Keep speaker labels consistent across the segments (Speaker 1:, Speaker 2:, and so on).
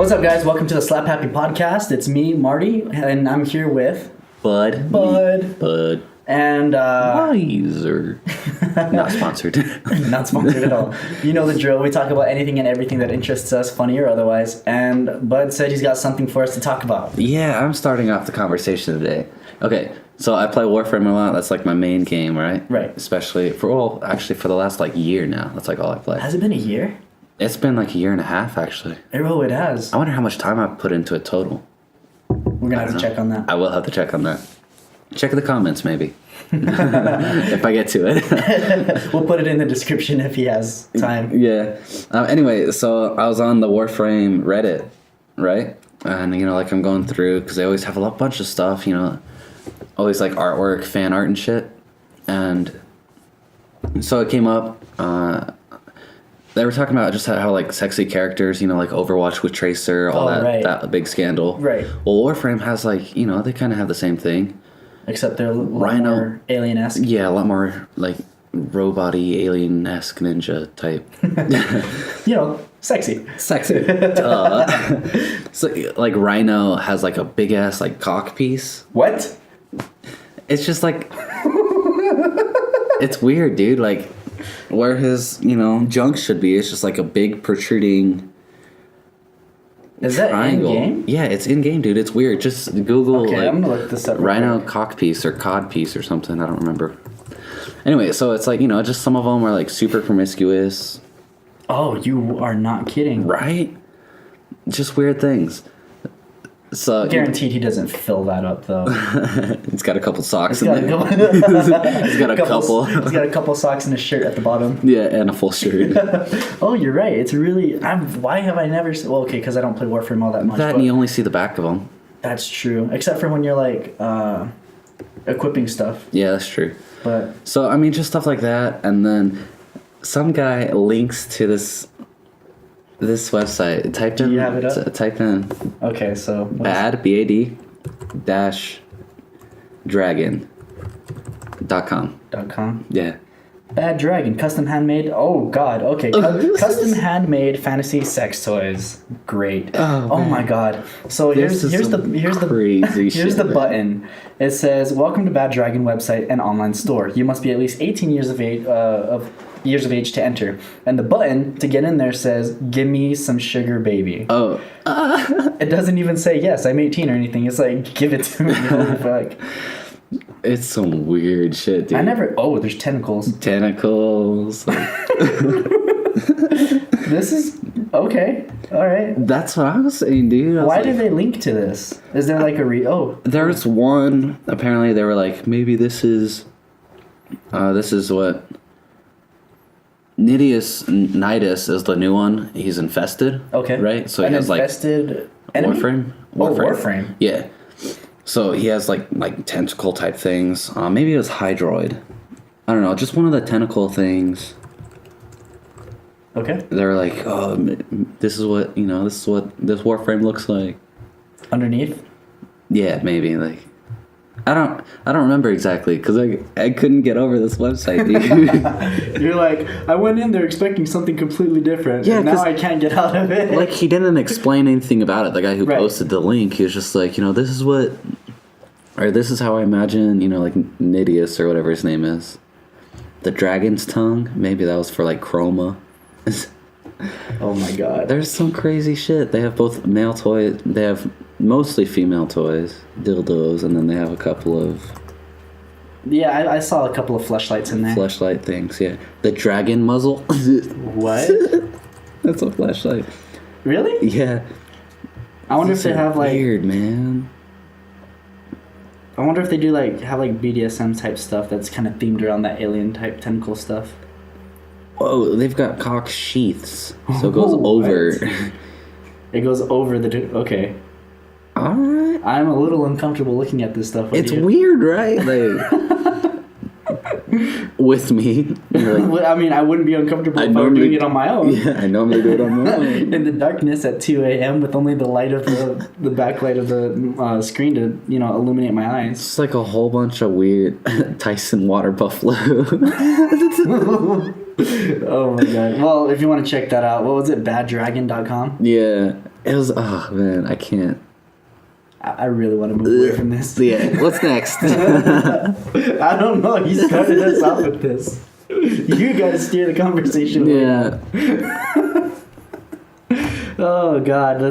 Speaker 1: What's up, guys? Welcome to the Slap Happy Podcast. It's me, Marty, and I'm here with
Speaker 2: Bud.
Speaker 1: And
Speaker 2: Wiser. Not sponsored.
Speaker 1: Not sponsored at all. You know the drill. We talk about anything and everything that interests us, funny or otherwise. And Bud said he's got something for us to talk about.
Speaker 2: Yeah, I'm starting off the conversation today. Okay, so I play Warframe a lot. That's like my main game, right?
Speaker 1: Right.
Speaker 2: Especially for the last like year now. That's like all I play.
Speaker 1: Has it been a year?
Speaker 2: It's been like a year and a half actually.
Speaker 1: Oh, it has.
Speaker 2: I wonder how much time I've put into it total.
Speaker 1: We're gonna have to check on that.
Speaker 2: I will have to check on that. Check the comments maybe. If I get to it.
Speaker 1: We'll put it in the description if he has time.
Speaker 2: Yeah. Anyway, so I was on the Warframe Reddit, right? And, like, I'm going through, because they always have a bunch of stuff, always, like, artwork, fan art and shit. And so it came up, they were talking about just how like, sexy characters, like Overwatch with Tracer, all that big scandal.
Speaker 1: Right.
Speaker 2: Well, Warframe has, like, they kind of have the same thing.
Speaker 1: Except they're a lot more alien-esque.
Speaker 2: Yeah, a lot more, like, robot-y, alien-esque ninja type.
Speaker 1: Sexy.
Speaker 2: Sexy. So, like, Rhino has, like, a big-ass, like, cock piece.
Speaker 1: What?
Speaker 2: It's just, like... it's weird, dude. Like, where his, junk should be, it's just, like, a big protruding...
Speaker 1: Is that
Speaker 2: triangle.
Speaker 1: in-game?
Speaker 2: Yeah, it's in-game, dude. It's weird. Just Google,
Speaker 1: okay, I'm gonna look this up.
Speaker 2: Rhino cock piece or cod piece or something. I don't remember. Anyway, so it's like, just some of them are, like, super promiscuous.
Speaker 1: Oh, you are not kidding.
Speaker 2: Right? Just weird things. So
Speaker 1: guaranteed he doesn't fill that up, though.
Speaker 2: He's got a couple socks in there.
Speaker 1: He's got a couple. He's got a couple socks and a shirt at the bottom.
Speaker 2: Yeah, and a full shirt.
Speaker 1: Oh, you're right. It's really... why have I never... Well, okay, because I don't play Warframe all that much.
Speaker 2: That and you only see the back of them.
Speaker 1: That's true. Except for when you're, like, equipping stuff.
Speaker 2: Yeah, that's true.
Speaker 1: But...
Speaker 2: So, I mean, just stuff like that. And then some guy links to this website.
Speaker 1: Do you have it up?
Speaker 2: Type in.
Speaker 1: Okay, so...
Speaker 2: BAD dash dragon.com.
Speaker 1: .com?
Speaker 2: Yeah.
Speaker 1: Bad Dragon, custom handmade. Oh God. Okay, custom handmade fantasy sex toys. Great. Oh my God. So here's the
Speaker 2: crazy
Speaker 1: here's the button. It says, "Welcome to Bad Dragon website and online store. You must be at least 18 years of age to enter." And the button to get in there says, "Give me some sugar, baby."
Speaker 2: Oh.
Speaker 1: It doesn't even say yes, I'm 18 or anything. It's like, give it to me. Holy fuck.
Speaker 2: It's some weird shit, dude.
Speaker 1: There's tentacles.
Speaker 2: Tentacles.
Speaker 1: This is... Okay. All right.
Speaker 2: That's what I was saying, dude.
Speaker 1: Why did they link to this? Is there like a
Speaker 2: There's one... Apparently they were like, maybe this is what... Nidus is the new one. He's infested.
Speaker 1: Okay.
Speaker 2: Right? So he has
Speaker 1: infested enemy?
Speaker 2: Warframe.
Speaker 1: Warframe.
Speaker 2: Yeah. So he has like tentacle type things. Maybe it was Hydroid. I don't know. Just one of the tentacle things.
Speaker 1: Okay.
Speaker 2: They were like, oh, this is what this Warframe looks like.
Speaker 1: Underneath.
Speaker 2: Yeah, maybe like. I don't remember exactly because I couldn't get over this website, dude.
Speaker 1: You're like, I went in there expecting something completely different.
Speaker 2: Yeah,
Speaker 1: and now I can't get out of it.
Speaker 2: Like, he didn't explain anything about it. The guy who posted the link, he was just like, this is how I imagine, like Nidius or whatever his name is. The dragon's tongue. Maybe that was for like chroma.
Speaker 1: Oh my God.
Speaker 2: There's some crazy shit. They have both male toys. They have mostly female toys, dildos, and then they have a couple of...
Speaker 1: Yeah, I saw a couple of fleshlights in there.
Speaker 2: Fleshlight things, yeah. The dragon muzzle.
Speaker 1: What?
Speaker 2: That's a fleshlight.
Speaker 1: Really?
Speaker 2: Yeah.
Speaker 1: I wonder if they have like...
Speaker 2: Weird, man.
Speaker 1: I wonder if they do have BDSM type stuff that's kind of themed around that alien type tentacle stuff.
Speaker 2: Oh, they've got cock sheaths, so it goes over.
Speaker 1: It goes over the... Okay.
Speaker 2: Alright.
Speaker 1: I'm a little uncomfortable looking at this stuff.
Speaker 2: It's weird, right? Like... with me.
Speaker 1: Like, I mean, I wouldn't be uncomfortable if I were doing it on my own.
Speaker 2: Yeah, I normally do it on my own.
Speaker 1: In the darkness at 2 a.m. with only the light of the backlight of the screen to, illuminate my eyes.
Speaker 2: It's like a whole bunch of weird Tyson water buffalo.
Speaker 1: Oh my God. Well, if you want to check that out, what was it? Baddragon.com?
Speaker 2: Yeah. It was, oh man, I can't.
Speaker 1: I really want to move away from this.
Speaker 2: Yeah, what's next?
Speaker 1: I don't know. You started us off with this. You got to steer the conversation away.
Speaker 2: Yeah.
Speaker 1: Oh God,
Speaker 2: Man,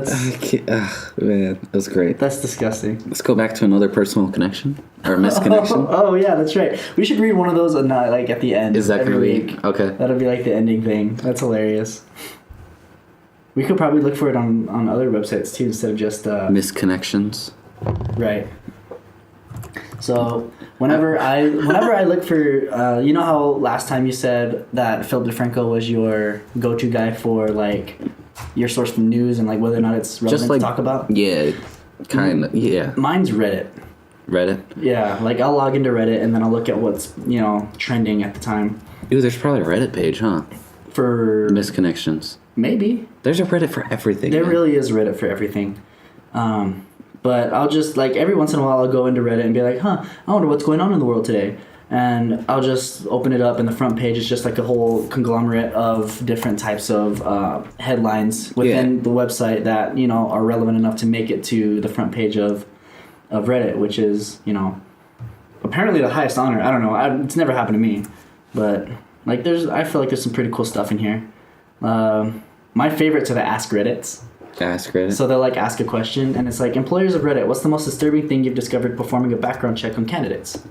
Speaker 2: that was great.
Speaker 1: that's disgusting.
Speaker 2: Let's go back to another personal connection or misconnection.
Speaker 1: Oh yeah, that's right. We should read one of those like at the end.
Speaker 2: Is that
Speaker 1: every
Speaker 2: gonna be
Speaker 1: week?
Speaker 2: okay?
Speaker 1: That'll be like the ending thing. That's hilarious. We could probably look for it on other websites too instead of just
Speaker 2: Misconnections.
Speaker 1: right. So whenever I look for you know how last time you said that Philip DeFranco was your go-to guy for like your source from news and like whether or not it's relevant
Speaker 2: Just like
Speaker 1: to talk about?
Speaker 2: Yeah, kind of. Yeah.
Speaker 1: Mine's Reddit.
Speaker 2: Reddit.
Speaker 1: Yeah, like I'll log into Reddit and then I'll look at what's trending at the time.
Speaker 2: Ooh, there's probably a Reddit page, huh?
Speaker 1: For
Speaker 2: Misconnections.
Speaker 1: maybe
Speaker 2: There's a Reddit for everything.
Speaker 1: there
Speaker 2: man.
Speaker 1: really is Reddit for everything. But I'll just like every once in a while I'll go into Reddit and be like, I wonder what's going on in the world today. And I'll just open it up and the front page is just like a whole conglomerate of different types of headlines within the website that, are relevant enough to make it to the front page of Reddit, which is, apparently the highest honor. I don't know. It's never happened to me. But like I feel like there's some pretty cool stuff in here. My favorites are the Ask Reddits.
Speaker 2: Ask Reddit.
Speaker 1: So they'll like ask a question and it's like, employers of Reddit, what's the most disturbing thing you've discovered performing a background check on candidates?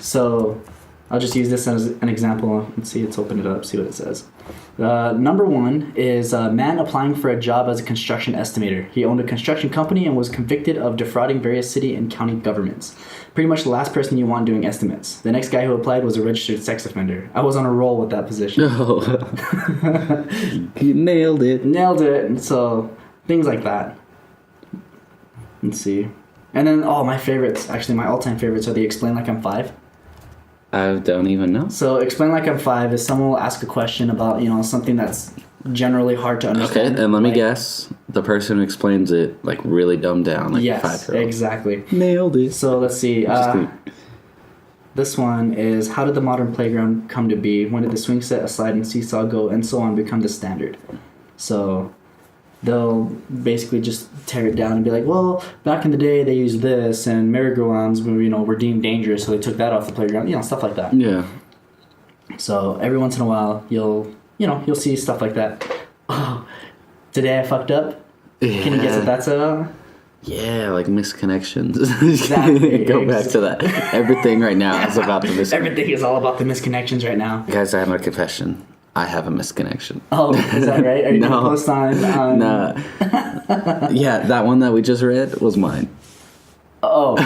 Speaker 1: So I'll just use this as an example. Let's see, let's open it up, see what it says. Number one is a man applying for a job as a construction estimator. He owned a construction company and was convicted of defrauding various city and county governments. Pretty much the last person you want doing estimates. The next guy who applied was a registered sex offender. I was on a roll with that position.
Speaker 2: Oh. You nailed it.
Speaker 1: Nailed it. And so things like that. Let's see. And then, my favorites, actually my all-time favorites are the Explain Like I'm 5.
Speaker 2: I don't even know.
Speaker 1: So Explain Like I'm 5 is someone will ask a question about, something that's generally hard to understand.
Speaker 2: Okay, and let me guess. The person who explains it, like, really dumbed down, like
Speaker 1: yes,
Speaker 2: a 5-year-old.
Speaker 1: exactly.
Speaker 2: Nailed it.
Speaker 1: So let's see. This one is, how did the modern playground come to be? When did the swing set, a slide, and seesaw go, and so on become the standard? So they'll basically just tear it down and be like, well, back in the day they used this, and merry-go-rounds were deemed dangerous, so they took that off the playground. Stuff like that.
Speaker 2: Yeah.
Speaker 1: So every once in a while you'll see stuff like that. Oh, today I fucked up.
Speaker 2: Yeah.
Speaker 1: Can you guess what that's about?
Speaker 2: Yeah, like misconnections.
Speaker 1: Exactly.
Speaker 2: Go back to that. Everything right now is about the misconnections.
Speaker 1: Everything is all about the misconnections right now.
Speaker 2: Guys, I have a confession. I have a misconnection.
Speaker 1: Oh, is that right? Are you gonna post on?
Speaker 2: Nah. Yeah, that one that we just read was mine.
Speaker 1: Oh.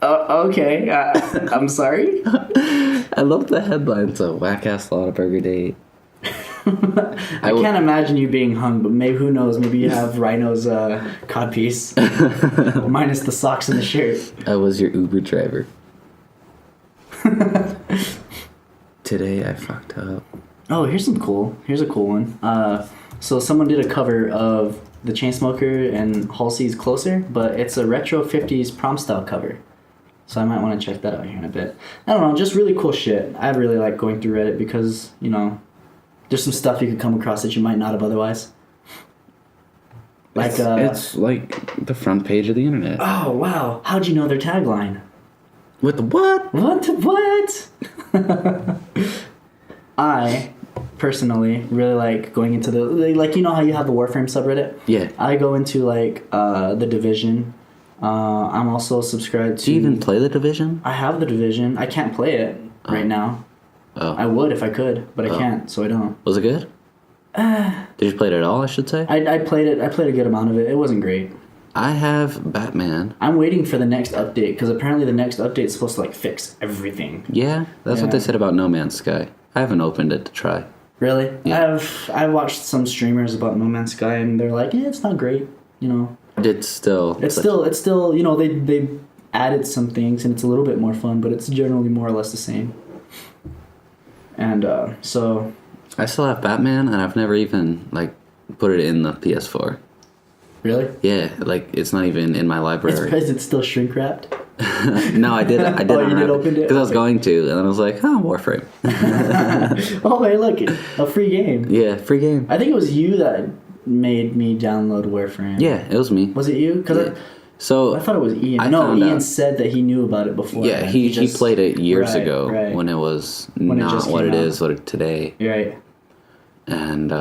Speaker 1: Okay. I'm sorry.
Speaker 2: I love the headline. It's a whack-ass Lottaburger date.
Speaker 1: I can't imagine you being hung, but maybe, who knows, maybe you have Rhino's codpiece. Minus the socks and the shirt.
Speaker 2: I was your Uber driver. Today I fucked up.
Speaker 1: Oh, here's a cool one. So someone did a cover of the Chainsmoker and Halsey's Closer, but it's a retro 50s prom style cover. So I might want to check that out here in a bit. I don't know, just really cool shit. I really like going through Reddit because, there's some stuff you could come across that you might not have otherwise. Like
Speaker 2: it's like the front page of the internet.
Speaker 1: Oh, wow. How'd you know their tagline?
Speaker 2: With the what?
Speaker 1: What? I personally really like going into how you have the Warframe subreddit?
Speaker 2: Yeah.
Speaker 1: I go into the Division. I'm also subscribed to...
Speaker 2: Do you even play the Division?
Speaker 1: I have the Division. I can't play it right now.
Speaker 2: Oh.
Speaker 1: I would if I could, but I can't, so I don't.
Speaker 2: Was it good? Did you play it at all, I should say?
Speaker 1: I played it. I played a good amount of it. It wasn't great.
Speaker 2: I have Batman.
Speaker 1: I'm waiting for the next update, because apparently the next update is supposed to fix everything.
Speaker 2: Yeah, that's what they said about No Man's Sky. I haven't opened it to try.
Speaker 1: Really?
Speaker 2: Yeah.
Speaker 1: I've watched some streamers about No Man's Sky, and they're like, it's not great,
Speaker 2: It's still
Speaker 1: they added some things, and it's a little bit more fun, but it's generally more or less the same. And so
Speaker 2: I still have Batman, and I've never even put it in the PS4.
Speaker 1: Really?
Speaker 2: Yeah, it's not even in my library.
Speaker 1: Is it still shrink wrapped?
Speaker 2: No, I did. I did.
Speaker 1: Oh, you did open it?
Speaker 2: Because I was going to, and then I was like, oh, Warframe.
Speaker 1: Oh, hey, look, a free game.
Speaker 2: Yeah, free game.
Speaker 1: I think it was you that made me download Warframe.
Speaker 2: Yeah, it was me.
Speaker 1: Was it you? Because
Speaker 2: So
Speaker 1: I thought it was Ian. Ian said that he knew about it before.
Speaker 2: Yeah, he played it years ago
Speaker 1: right.
Speaker 2: when it was
Speaker 1: When it
Speaker 2: not
Speaker 1: just
Speaker 2: what
Speaker 1: came
Speaker 2: it
Speaker 1: out.
Speaker 2: is, what it today.
Speaker 1: You're right.
Speaker 2: And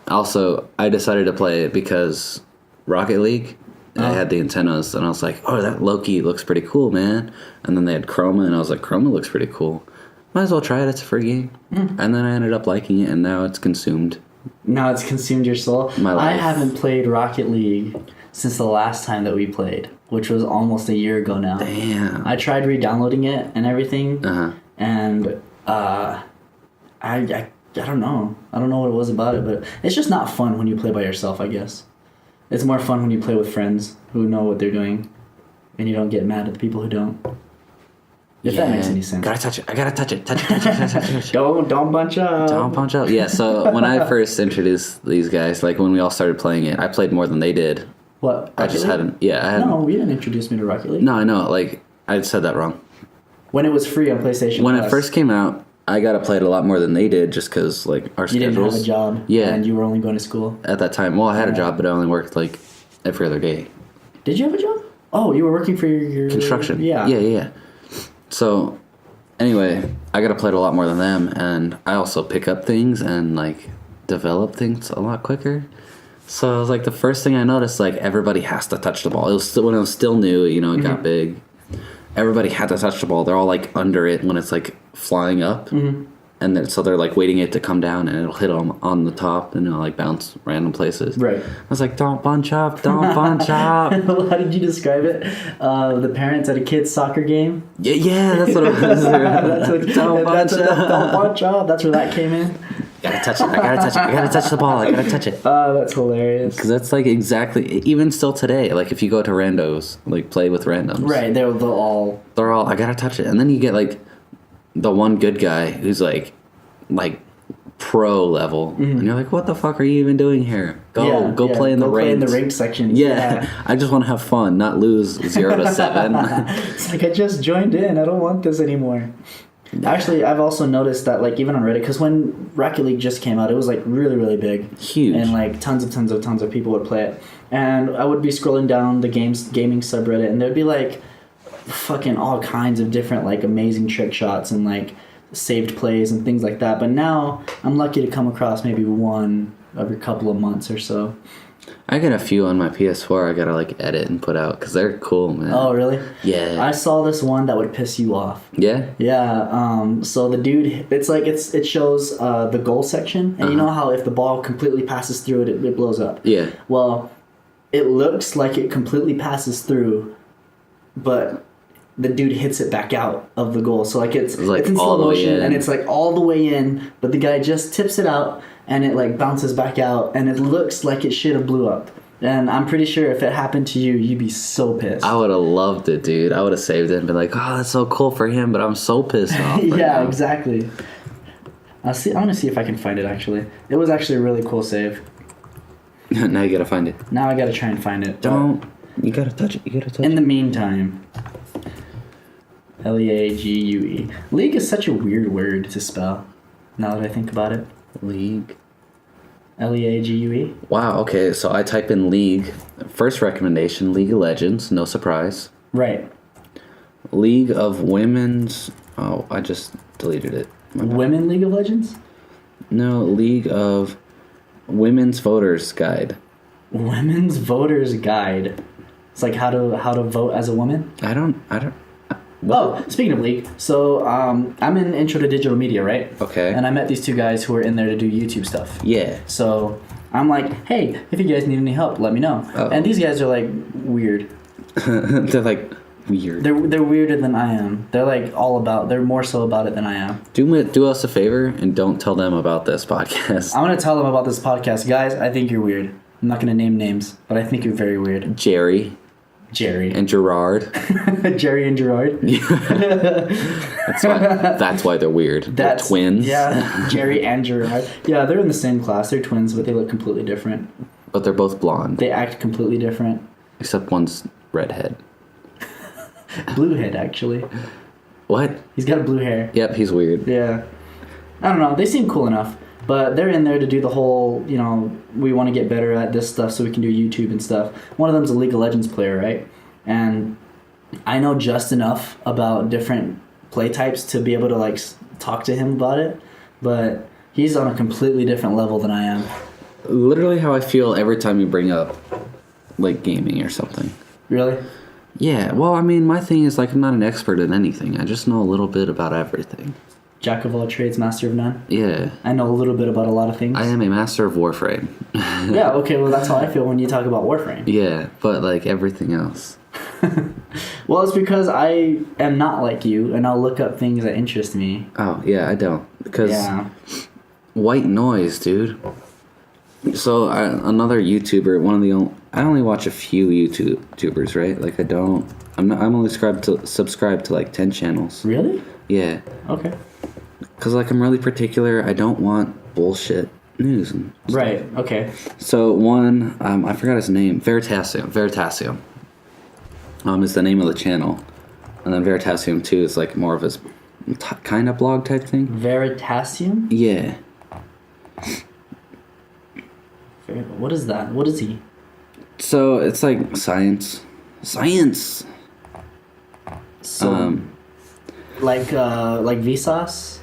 Speaker 2: also, I decided to play it because Rocket League. I had the antennas, and I was like, "Oh, that Loki looks pretty cool, man." And then they had Chroma, and I was like, "Chroma looks pretty cool. Might as well try it. It's a free game." And then I ended up liking it, and now it's consumed.
Speaker 1: Now it's consumed your soul.
Speaker 2: My life.
Speaker 1: I haven't played Rocket League since the last time that we played, which was almost a year ago now.
Speaker 2: Damn.
Speaker 1: I tried re-downloading it and everything, and I don't know. I don't know what it was about it, but it's just not fun when you play by yourself, I guess. It's more fun when you play with friends who know what they're doing, and you don't get mad at the people who don't. If that makes any sense.
Speaker 2: Gotta touch it. I gotta touch it. Touch it.
Speaker 1: Don't bunch up.
Speaker 2: Don't punch up. Yeah, so when I first introduced these guys, like when we all started playing it, I played more than they did.
Speaker 1: What?
Speaker 2: I just hadn't. Yeah, I hadn't.
Speaker 1: No, you didn't introduce me to Rocket League.
Speaker 2: No, I know. Like, I said that wrong.
Speaker 1: When it was free on PlayStation
Speaker 2: When
Speaker 1: Plus,
Speaker 2: it first came out, I got to play it a lot more than they did just because, like, our
Speaker 1: you
Speaker 2: schedules.
Speaker 1: didn't have a job.
Speaker 2: Yeah.
Speaker 1: And you were only going to school.
Speaker 2: At that time. Well, I had a job, but I only worked, like, every other day.
Speaker 1: Did you have a job? Oh, you were working for your
Speaker 2: Construction.
Speaker 1: Yeah.
Speaker 2: Yeah. So, anyway, I got to play it a lot more than them, and I also pick up things and, like, develop things a lot quicker. So, it was like the first thing I noticed, like, everybody has to touch the ball. It was still, when it was still new, you know, it got big. Everybody had to touch the ball. They're all, like, under it when it's, like, flying up. And then, so they're, like, waiting it to come down, and it'll hit them on the top, and it'll, like, bounce random places.
Speaker 1: Right.
Speaker 2: I was like, don't bunch up, don't bunch up.
Speaker 1: How did you describe it? The parents at a kid's soccer game?
Speaker 2: Yeah, that's what it was.
Speaker 1: Don't bunch up. That's where that came in.
Speaker 2: Gotta touch it. I gotta touch it. I gotta touch the ball. I gotta touch it.
Speaker 1: That's hilarious.
Speaker 2: Because that's like exactly, even still today, like if you go to randos, like play with randoms.
Speaker 1: Right, they're all...
Speaker 2: They're all, I gotta touch it. And then you get like the one good guy who's like pro level. And you're like, what the fuck are you even doing here? Go play in the
Speaker 1: play in the
Speaker 2: ranks.
Speaker 1: rank section.
Speaker 2: Yeah. I just want to have fun, not lose 0-7.
Speaker 1: It's like, I just joined in. I don't want this anymore. Actually, I've also noticed that, like, even on Reddit, because when Rocket League just came out, it was, like, really, really big.
Speaker 2: Huge.
Speaker 1: And, like, tons of people would play it. And I would be scrolling down the gaming subreddit, and there'd be, like, fucking all kinds of different, like, amazing trick shots and, like, saved plays and things like that. But now, I'm lucky to come across maybe one every couple of months or so.
Speaker 2: I got a few on my PS4 I gotta, like, edit and put out, because they're cool, man.
Speaker 1: Oh, really?
Speaker 2: Yeah.
Speaker 1: I saw this one that would piss you off.
Speaker 2: Yeah?
Speaker 1: Yeah, so the dude, it's like, it shows the goal section, and you know how if the ball completely passes through it blows up?
Speaker 2: Yeah.
Speaker 1: Well, it looks like it completely passes through, but the dude hits it back out of the goal. So, like, it's in slow motion, and it's, like, all the way in, but the guy just tips it out, and it, like, bounces back out, and it looks like it should have blew up. And I'm pretty sure if it happened to you, you'd be so pissed.
Speaker 2: I would have loved it, dude. I would have saved it and been like, oh, that's so cool for him, but I'm so pissed off.
Speaker 1: Yeah, exactly. I want to see if I can find it, actually. It was actually a really cool save.
Speaker 2: Now you gotta find it.
Speaker 1: Now I gotta try and find it.
Speaker 2: You gotta touch it. You gotta touch it.
Speaker 1: In the meantime... League. League is such a weird word to spell, now that I think about it.
Speaker 2: League.
Speaker 1: League.
Speaker 2: Wow, okay, so I type in League. First recommendation, League of Legends, no surprise.
Speaker 1: Right.
Speaker 2: League of Women's... Oh, I just deleted it.
Speaker 1: Women League of Legends?
Speaker 2: No, League of Women's Voters Guide.
Speaker 1: Women's Voters Guide. It's like how to vote as a woman?
Speaker 2: I don't... What?
Speaker 1: Oh, speaking of League, so I'm in Intro to Digital Media, right?
Speaker 2: Okay.
Speaker 1: And I met these two guys who were in there to do YouTube stuff.
Speaker 2: Yeah.
Speaker 1: So I'm like, hey, if you guys need any help, let me know.
Speaker 2: Oh.
Speaker 1: And these guys are like weird.
Speaker 2: They're like weird.
Speaker 1: They're weirder than I am. They're more so about it than I am.
Speaker 2: Do us a favor and don't tell them about this podcast.
Speaker 1: I'm gonna tell them about this podcast, guys. I think you're weird. I'm not gonna name names, but I think you're very weird.
Speaker 2: Jerry and Gerard.
Speaker 1: Jerry and Gerard.
Speaker 2: That's why they're weird. They're twins.
Speaker 1: Yeah, Jerry and Gerard. Yeah, they're in the same class. They're twins, but they look completely different.
Speaker 2: But they're both blonde.
Speaker 1: They act completely different.
Speaker 2: Except one's redhead.
Speaker 1: Blue head, actually.
Speaker 2: What?
Speaker 1: He's got a blue hair.
Speaker 2: Yep, he's weird.
Speaker 1: Yeah. I don't know. They seem cool enough. But they're in there to do the whole, we want to get better at this stuff so we can do YouTube and stuff. One of them's a League of Legends player, right? And I know just enough about different play types to be able to, like, talk to him about it. But he's on a completely different level than I am.
Speaker 2: Literally how I feel every time you bring up, like, gaming or something.
Speaker 1: Really?
Speaker 2: Yeah, well, I mean, my thing is, like, I'm not an expert in anything. I just know a little bit about everything.
Speaker 1: Jack of all trades, master of none?
Speaker 2: Yeah.
Speaker 1: I know a little bit about a lot of things.
Speaker 2: I am a master of Warframe.
Speaker 1: Yeah, okay, well, that's how I feel when you talk about Warframe.
Speaker 2: Yeah, but, like, everything else.
Speaker 1: Well, it's because I am not like you, and I'll look up things that interest me.
Speaker 2: Oh, yeah, I don't. Because
Speaker 1: Yeah.
Speaker 2: white noise, dude. So, another YouTuber, I only watch a few YouTubers, right? Like, I'm only subscribed to, like, 10 channels.
Speaker 1: Really?
Speaker 2: Yeah.
Speaker 1: Okay.
Speaker 2: Because, like, I'm really particular. I don't want bullshit news and stuff.
Speaker 1: Right, okay.
Speaker 2: So, one, I forgot his name. Veritasium. Is the name of the channel. And then Veritasium 2 is, like, more of his kind of blog type thing.
Speaker 1: Veritasium?
Speaker 2: Yeah.
Speaker 1: What is that? What is he?
Speaker 2: So, it's, like, science. Science!
Speaker 1: So, like Vsauce?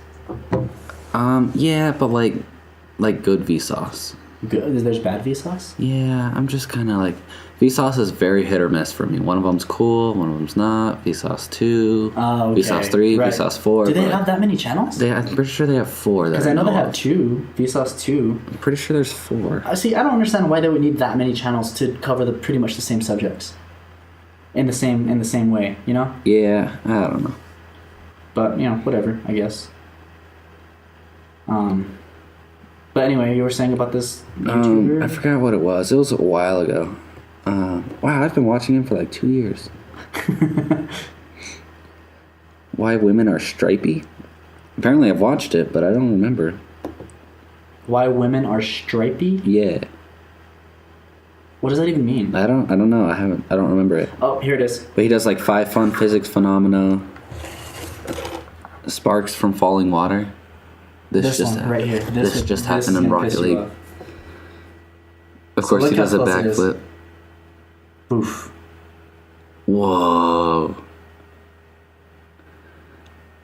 Speaker 2: Yeah, but, like good Vsauce.
Speaker 1: Good. There's bad Vsauce?
Speaker 2: Yeah, I'm just kind of like... Vsauce is very hit or miss for me. One of them's cool, one of them's not. Vsauce 2,
Speaker 1: Oh, okay.
Speaker 2: Vsauce 3,
Speaker 1: right.
Speaker 2: Vsauce 4.
Speaker 1: Do they have that many channels?
Speaker 2: I'm pretty sure they have 4.
Speaker 1: Because I know they have 2. Vsauce 2.
Speaker 2: I'm pretty sure there's 4.
Speaker 1: See, I don't understand why they would need that many channels to cover pretty much the same subjects. In the same way, you know?
Speaker 2: Yeah, I don't know.
Speaker 1: But, whatever, I guess. But anyway, you were saying about this YouTuber?
Speaker 2: I forgot what it was. It was a while ago. Wow, I've been watching him for like 2 years. Why Women Are Stripey? Apparently I've watched it, but I don't remember.
Speaker 1: Why Women Are Stripey?
Speaker 2: Yeah.
Speaker 1: What does that even mean?
Speaker 2: I don't know. I don't remember it.
Speaker 1: Oh, here it is.
Speaker 2: But he does like 5 fun physics phenomena. Sparks from falling water.
Speaker 1: This one right here.
Speaker 2: This just happened in Rocket League. Of course, he does a backflip.
Speaker 1: Oof.
Speaker 2: Whoa.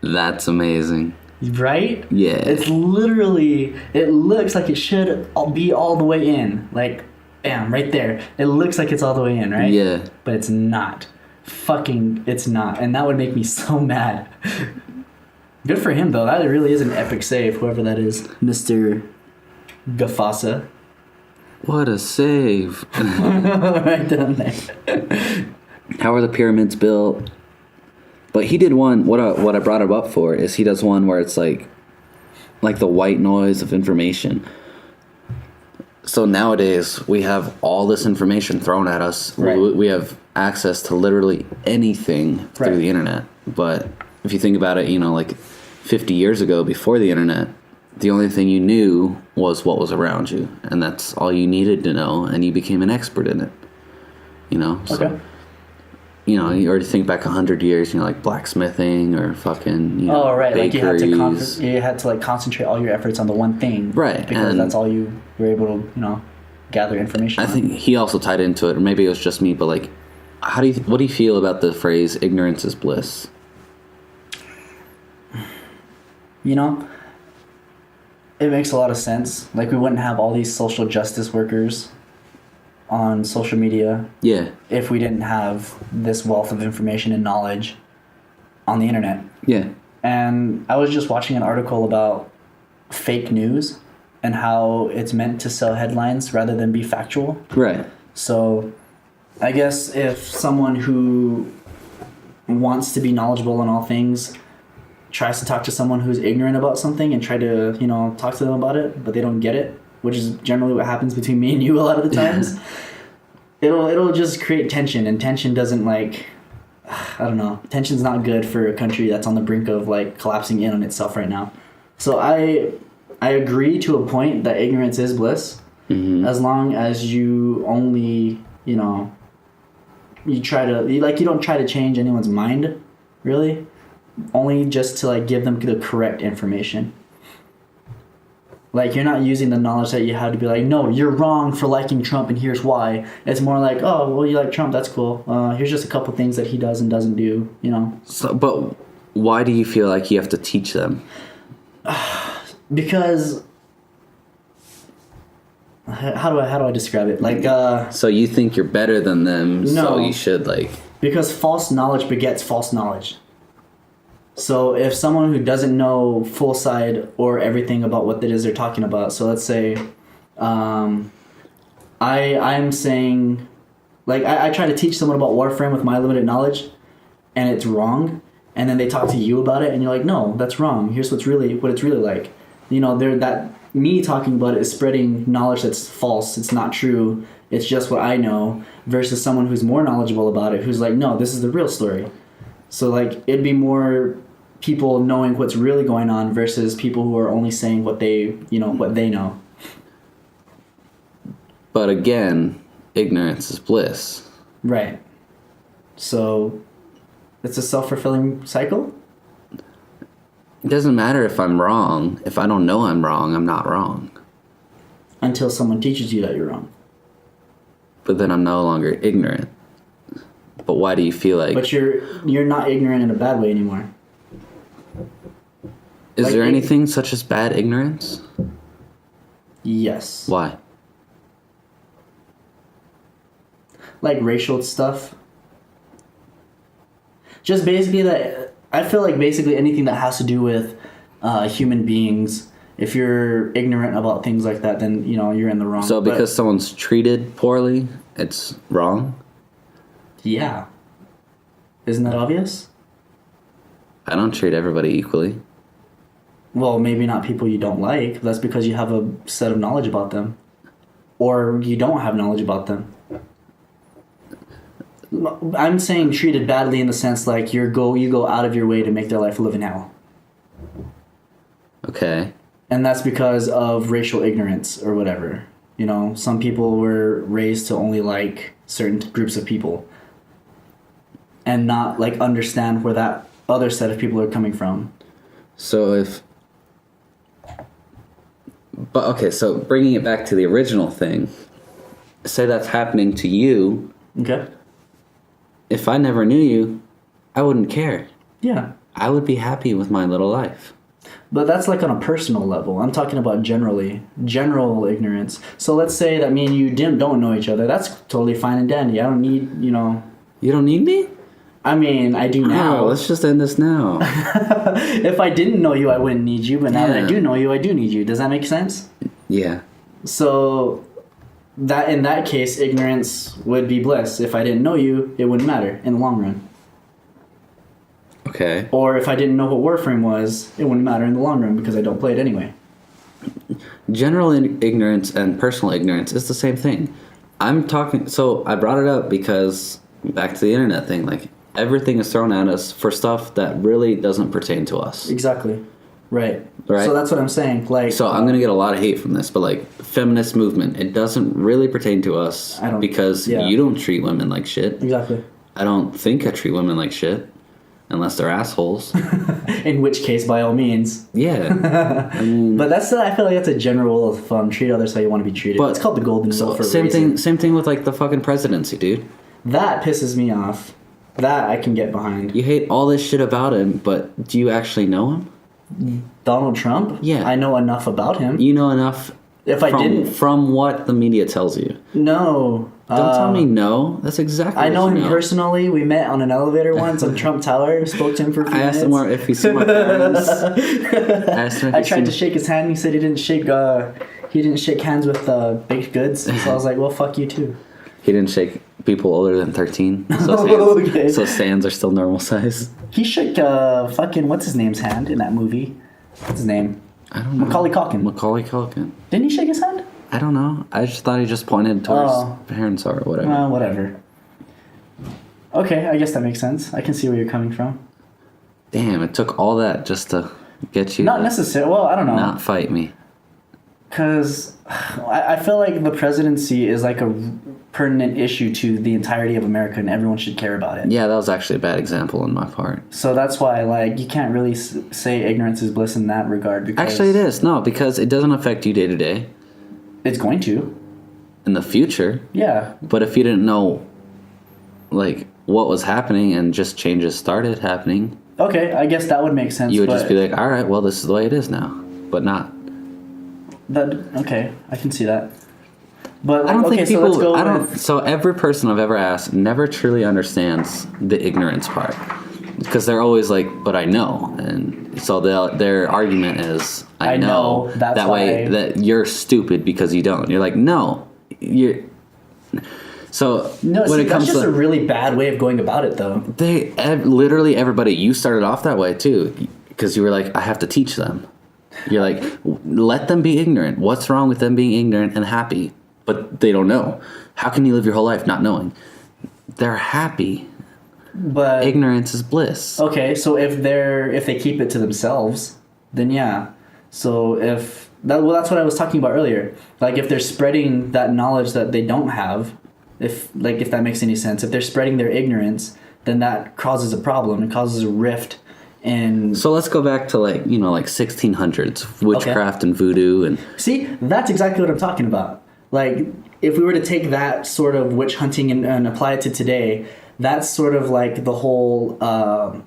Speaker 2: That's amazing.
Speaker 1: Right?
Speaker 2: Yeah.
Speaker 1: It's literally, it looks like it should be all the way in. Like, bam, right there. It looks like it's all the way in, right?
Speaker 2: Yeah.
Speaker 1: But it's not. Fucking, it's not. And that would make me so mad. Good for him, though. That really is an epic save, whoever that is. Mr. Gafasa.
Speaker 2: What a save.
Speaker 1: Right down there.
Speaker 2: How are the pyramids built? But he did one, what I brought him up for is he does one where it's like the white noise of information. So nowadays, we have all this information thrown at us.
Speaker 1: Right.
Speaker 2: We have access to literally anything through
Speaker 1: Right.
Speaker 2: the internet. But if you think about it, like 50 years ago, before the internet, the only thing you knew was what was around you. And that's all you needed to know, and you became an expert in it. So,
Speaker 1: Okay.
Speaker 2: you already think back 100 years, like blacksmithing or fucking,
Speaker 1: Oh, right.
Speaker 2: bakeries.
Speaker 1: Like you had to like concentrate all your efforts on the one thing.
Speaker 2: Right.
Speaker 1: Because
Speaker 2: and
Speaker 1: that's all you were able to, gather information
Speaker 2: I
Speaker 1: on.
Speaker 2: think he also tied into it, or maybe it was just me, but like, what do you feel about the phrase ignorance is bliss?
Speaker 1: It makes a lot of sense. Like, we wouldn't have all these social justice workers on social media
Speaker 2: Yeah.
Speaker 1: if we didn't have this wealth of information and knowledge on the internet.
Speaker 2: Yeah.
Speaker 1: And I was just watching an article about fake news and how it's meant to sell headlines rather than be factual.
Speaker 2: Right.
Speaker 1: So I guess if someone who wants to be knowledgeable in all things tries to talk to someone who's ignorant about something and try to, talk to them about it, but they don't get it, which is generally what happens between me and you a lot of the times, it'll just create tension, and tension doesn't I don't know. Tension's not good for a country that's on the brink of collapsing in on itself right now. So I agree to a point that ignorance is bliss,
Speaker 2: Mm-hmm.
Speaker 1: as long as you only, you don't try to change anyone's mind, really, only just to like give them the correct information. Like, you're not using the knowledge that you have to be like, no, you're wrong for liking Trump and here's why. It's more like, oh, well, you like Trump, that's cool. Here's just a couple things that he does and doesn't do, you know.
Speaker 2: So, but why do you feel like you have to teach them?
Speaker 1: Because how do I describe it? Like,
Speaker 2: so you think you're better than them,
Speaker 1: no,
Speaker 2: so you should like.
Speaker 1: Because false knowledge begets false knowledge. So if someone who doesn't know full side or everything about what it is they're talking about, so let's say, I'm saying, like, I try to teach someone about Warframe with my limited knowledge, and it's wrong, and then they talk to you about it, and you're like, no, that's wrong. Here's what it's really like. You know, me talking about it is spreading knowledge that's false. It's not true. It's just what I know, versus someone who's more knowledgeable about it, who's like, no, this is the real story. So, like, it'd be more people knowing what's really going on versus people who are only saying what they know.
Speaker 2: But again, ignorance is bliss.
Speaker 1: Right. So, it's a self-fulfilling cycle?
Speaker 2: It doesn't matter if I'm wrong. If I don't know I'm wrong, I'm not wrong.
Speaker 1: Until someone teaches you that you're wrong.
Speaker 2: But then I'm no longer ignorant. But why do you feel like...
Speaker 1: But you're not ignorant in a bad way anymore.
Speaker 2: Is there anything such as bad ignorance?
Speaker 1: Yes.
Speaker 2: Why?
Speaker 1: Like racial stuff. Just basically that... I feel like basically anything that has to do with human beings, if you're ignorant about things like that, then, you know, you're in the wrong.
Speaker 2: So because someone's treated poorly, it's wrong?
Speaker 1: Yeah. Isn't that obvious?
Speaker 2: I don't treat everybody equally.
Speaker 1: Well, maybe not people you don't like. That's because you have a set of knowledge about them. Or you don't have knowledge about them. I'm saying treated badly in the sense like you go out of your way to make their life live in hell.
Speaker 2: Okay.
Speaker 1: And that's because of racial ignorance or whatever. You know, some people were raised to only like certain groups of people. And not like understand where that other set of people are coming from.
Speaker 2: So so bringing it back to the original thing, say that's happening to you.
Speaker 1: Okay.
Speaker 2: If I never knew you, I wouldn't care.
Speaker 1: Yeah.
Speaker 2: I would be happy with my little life.
Speaker 1: But that's like on a personal level. I'm talking about general ignorance. So let's say that me and you don't know each other. That's totally fine and dandy. I don't need, you know...
Speaker 2: You don't need me?
Speaker 1: I mean, I do now.
Speaker 2: Oh, let's just end this now.
Speaker 1: If I didn't know you, I wouldn't need you. But now that I do know you, I do need you. Does that make sense?
Speaker 2: Yeah.
Speaker 1: So that in that case, ignorance would be bliss. If I didn't know you, it wouldn't matter in the long run.
Speaker 2: Okay.
Speaker 1: Or if I didn't know what Warframe was, it wouldn't matter in the long run because I don't play it anyway.
Speaker 2: General ignorance and personal ignorance is the same thing. So I brought it up because back to the internet thing, like everything is thrown at us for stuff that really doesn't pertain to us.
Speaker 1: Exactly. Right. So that's what I'm saying. Like,
Speaker 2: so I'm gonna get a lot of hate from this, but like feminist movement, it doesn't really pertain to us because you don't treat women like shit.
Speaker 1: Exactly.
Speaker 2: I don't think I treat women like shit, unless they're assholes.
Speaker 1: In which case, by all means.
Speaker 2: Yeah.
Speaker 1: But I feel like that's a general rule of thumb. Treat others how you want to be treated. But it's called the golden rule for a reason.
Speaker 2: Same thing with like the fucking presidency, dude.
Speaker 1: That pisses me off. That I can get behind.
Speaker 2: You hate all this shit about him, but do you actually know him?
Speaker 1: Donald Trump?
Speaker 2: Yeah.
Speaker 1: I know enough about him.
Speaker 2: You know enough from what the media tells you.
Speaker 1: No.
Speaker 2: Don't tell me no. That's exactly what
Speaker 1: I know him personally. We met on an elevator once on Trump Tower. Spoke to him for a few minutes.
Speaker 2: I asked him if he saw my parents.
Speaker 1: I tried to shake his hand. He said he didn't shake hands with baked goods. So I was like, well, fuck you too.
Speaker 2: He didn't shake people older than 13. So Sans are still normal size.
Speaker 1: He shook what's his name's hand in that movie? What's his name?
Speaker 2: I don't know.
Speaker 1: Macaulay Culkin. Didn't he shake his hand?
Speaker 2: I don't know. I just thought he just pointed towards parents or whatever.
Speaker 1: Whatever. Okay, I guess that makes sense. I can see where you're coming from.
Speaker 2: Damn, it took all that just to get you
Speaker 1: Not necessarily. Well, I don't know.
Speaker 2: Not fight me.
Speaker 1: Because I feel like the presidency is like pertinent issue to the entirety of America, and everyone should care about it.
Speaker 2: Yeah, that was actually a bad example on my part.
Speaker 1: So that's why, like, you can't really say ignorance is bliss in that regard. Because
Speaker 2: Actually, it is. No, because it doesn't affect you day to day.
Speaker 1: It's going to.
Speaker 2: In the future.
Speaker 1: Yeah.
Speaker 2: But if you didn't know, like, what was happening and just changes started happening.
Speaker 1: Okay, I guess that would make sense.
Speaker 2: You would just be like, all right, well, this is the way it is now. But not.
Speaker 1: Okay, I can see that. But
Speaker 2: I don't
Speaker 1: okay,
Speaker 2: think
Speaker 1: so
Speaker 2: people.
Speaker 1: let's go.
Speaker 2: So every person I've ever asked never truly understands the ignorance part, because they're always like, "But I know," and so their argument is, "I know."
Speaker 1: That's
Speaker 2: that way
Speaker 1: why.
Speaker 2: that you're stupid because you don't. You're like, no, you're. So
Speaker 1: No,
Speaker 2: when it comes
Speaker 1: that's just
Speaker 2: to
Speaker 1: a really bad way of going about it, though.
Speaker 2: literally everybody, you started off that way too, because you were like, I have to teach them. You're like, let them be ignorant. What's wrong with them being ignorant and happy? But they don't know. How can you live your whole life not knowing? They're happy.
Speaker 1: But
Speaker 2: Ignorance is bliss.
Speaker 1: okay, so if they keep it to themselves, then yeah. So that's what I was talking about earlier. Like, if they're spreading that knowledge that they don't have, if that makes any sense, if they're spreading their ignorance, then that causes a problem. It causes a rift. And
Speaker 2: so let's go back to like 1600s witchcraft and voodoo and
Speaker 1: see, that's exactly what I'm talking about. Like, if we were to take that sort of witch hunting and apply it to today, that's sort of like the whole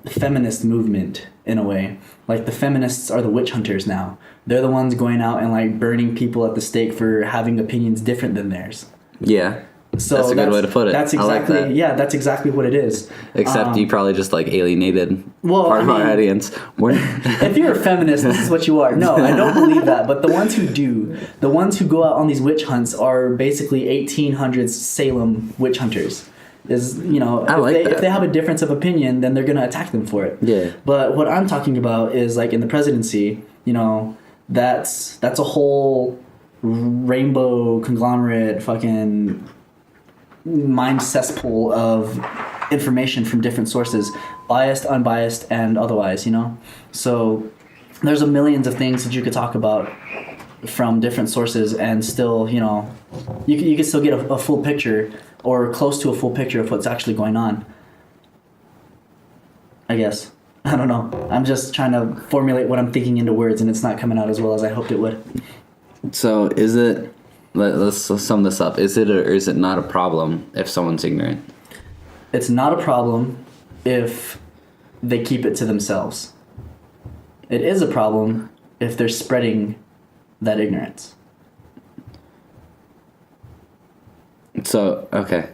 Speaker 1: feminist movement in a way. Like, the feminists are the witch hunters now. They're the ones going out and like burning people at the stake for having opinions different than theirs.
Speaker 2: yeah.
Speaker 1: So
Speaker 2: that's a good way to put it.
Speaker 1: That's
Speaker 2: I
Speaker 1: exactly
Speaker 2: like that.
Speaker 1: Yeah, that's exactly what it is.
Speaker 2: Except you probably just like alienated part of our audience.
Speaker 1: If you're a feminist, this is what you are. No, I don't believe that. But the ones who do, the ones who go out on these witch hunts are basically 1800s Salem witch hunters. If they have a difference of opinion, then they're going to attack them for it.
Speaker 2: Yeah.
Speaker 1: But what I'm talking about is like in the presidency, that's a whole rainbow conglomerate fucking mind cesspool of information from different sources, biased, unbiased, and otherwise, So there's millions of things that you could talk about from different sources, and still, you can still get a full picture or close to a full picture of what's actually going on. I guess. I don't know. I'm just trying to formulate what I'm thinking into words, and it's not coming out as well as I hoped it would.
Speaker 2: So is it? Let's sum this up. Is it or is it not a problem if someone's ignorant?
Speaker 1: It's not a problem if they keep it to themselves. It is a problem if they're spreading that ignorance.
Speaker 2: So, okay.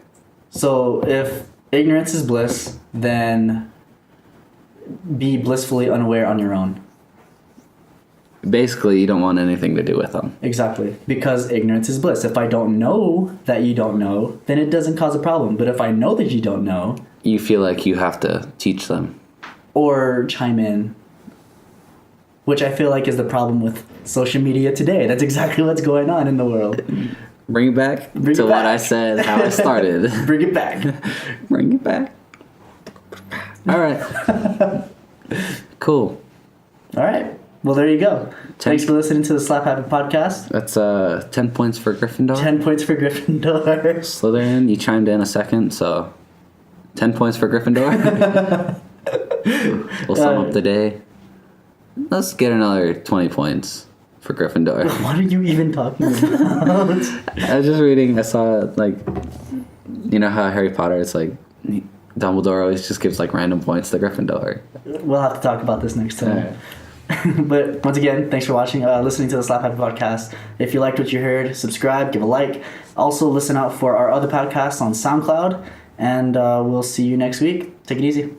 Speaker 1: So if ignorance is bliss, then be blissfully unaware on your own.
Speaker 2: Basically, you don't want anything to do with them.
Speaker 1: Exactly. Because ignorance is bliss. If I don't know that you don't know, then it doesn't cause a problem. But if I know that you don't know...
Speaker 2: You feel like you have to teach them.
Speaker 1: Or chime in. Which I feel like is the problem with social media today. That's exactly what's going on in the world.
Speaker 2: Bring it back to what I said, how I started.
Speaker 1: Bring it back.
Speaker 2: Bring it back. All right. Cool.
Speaker 1: All right. Well, there you go. Thanks for listening to the Slap Happy Podcast.
Speaker 2: That's 10 points for Gryffindor.
Speaker 1: 10 points for Gryffindor.
Speaker 2: Slytherin, you chimed in a second, so 10 points for Gryffindor. We'll sum up the day. Let's get another 20 points for Gryffindor.
Speaker 1: What are you even talking about?
Speaker 2: I was just reading, I saw, like, you know how Harry Potter, it's like, Dumbledore always just gives, like, random points to Gryffindor.
Speaker 1: We'll have to talk about this next time. Right. But once again, thanks for watching, listening to the Slap Happy Podcast. If you liked what you heard, subscribe, give a like. Also, listen out for our other podcasts on SoundCloud. And we'll see you next week. Take it easy.